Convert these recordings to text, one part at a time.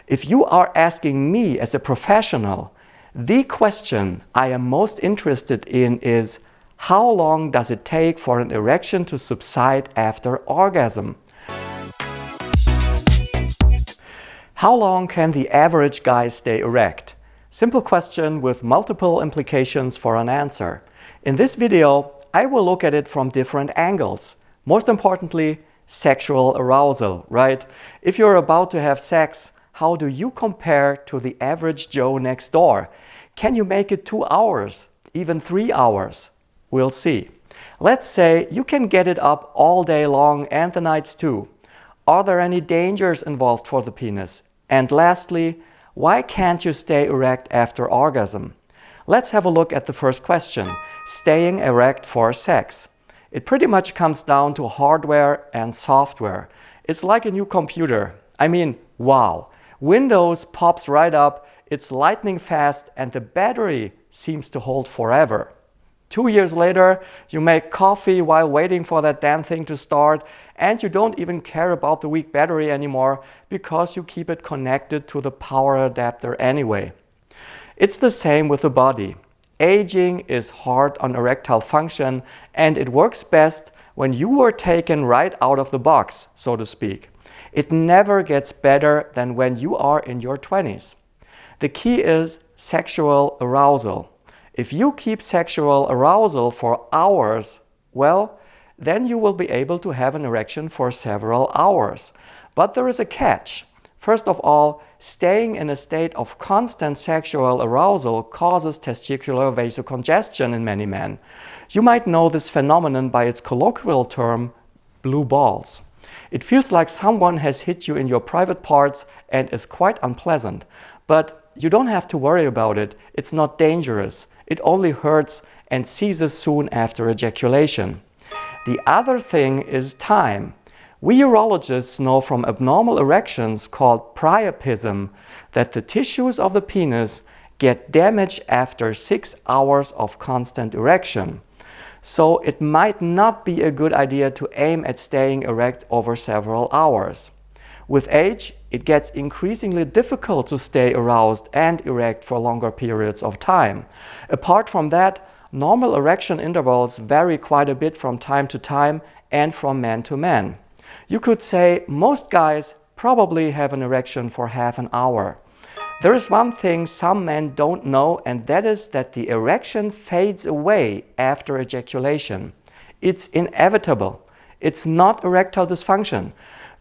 If you are asking me as a professional, the question I am most interested in is, how long does it take for an erection to subside after orgasm? How long can the average guy stay erect? Simple question with multiple implications for an answer. In this video, I will look at it from different angles. Most importantly, sexual arousal, right? If you're about to have sex, how do you compare to the average Joe next door? Can you make it 2 hours, even 3 hours? We'll see. Let's say you can get it up all day long and the nights too. Are there any dangers involved for the penis? And lastly, why can't you stay erect after orgasm? Let's have a look at the first question, staying erect for sex. It pretty much comes down to hardware and software. It's like a new computer. I mean, wow. Windows pops right up, it's lightning fast, and the battery seems to hold forever. 2 years later, you make coffee while waiting for that damn thing to start, and you don't even care about the weak battery anymore because you keep it connected to the power adapter anyway. It's the same with the body. Aging is hard on erectile function, and it works best when you were taken right out of the box, so to speak. It never gets better than when you are in your 20s. The key is sexual arousal. If you keep sexual arousal for hours, well, then you will be able to have an erection for several hours. But there is a catch. First of all, staying in a state of constant sexual arousal causes testicular vasocongestion in many men. You might know this phenomenon by its colloquial term, blue balls. It feels like someone has hit you in your private parts and is quite unpleasant. But you don't have to worry about it. It's not dangerous. It only hurts and ceases soon after ejaculation. The other thing is time. We urologists know from abnormal erections called priapism that the tissues of the penis get damaged after 6 hours of constant erection. So it might not be a good idea to aim at staying erect over several hours. With age, it gets increasingly difficult to stay aroused and erect for longer periods of time. Apart from that, normal erection intervals vary quite a bit from time to time and from man to man. You could say most guys probably have an erection for half an hour. There is one thing some men don't know, and that is that the erection fades away after ejaculation. It's inevitable. It's not erectile dysfunction.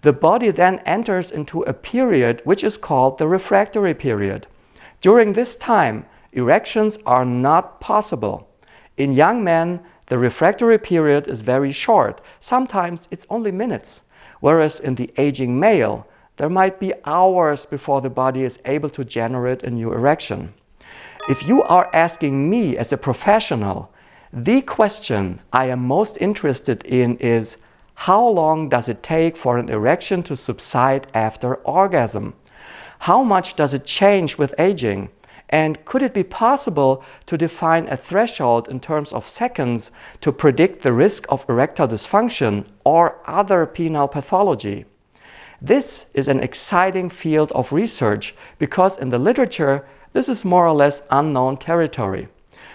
The body then enters into a period which is called the refractory period. During this time, erections are not possible. In young men, the refractory period is very short. Sometimes it's only minutes. Whereas in the aging male, there might be hours before the body is able to generate a new erection. If you are asking me as a professional, the question I am most interested in is, how long does it take for an erection to subside after orgasm? How much does it change with aging? And could it be possible to define a threshold in terms of seconds to predict the risk of erectile dysfunction or other penile pathology? This is an exciting field of research because in the literature, this is more or less unknown territory.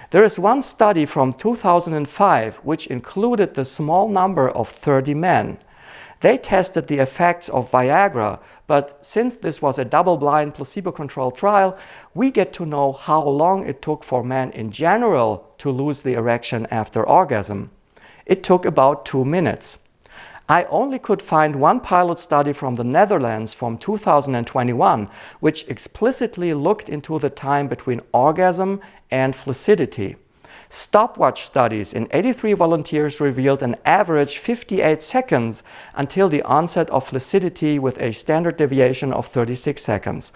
There is one study from 2005 which included the small number of 30 men. They tested the effects of Viagra, but since this was a double-blind placebo-controlled trial, we get to know how long it took for men in general to lose the erection after orgasm. It took about 2 minutes. I only could find one pilot study from the Netherlands from 2021, which explicitly looked into the time between orgasm and flaccidity. Stopwatch studies in 83 volunteers revealed an average 58 seconds until the onset of flaccidity with a standard deviation of 36 seconds.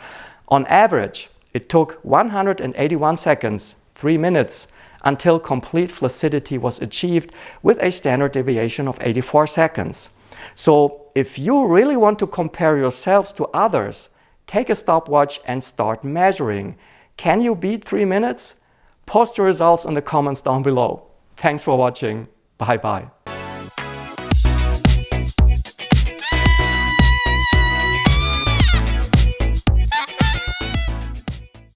On average, it took 181 seconds, 3 minutes, until complete flaccidity was achieved with a standard deviation of 84 seconds. So if you really want to compare yourselves to others, take a stopwatch and start measuring. Can you beat 3 minutes? Post your results in the comments down below. Thanks for watching. Bye bye.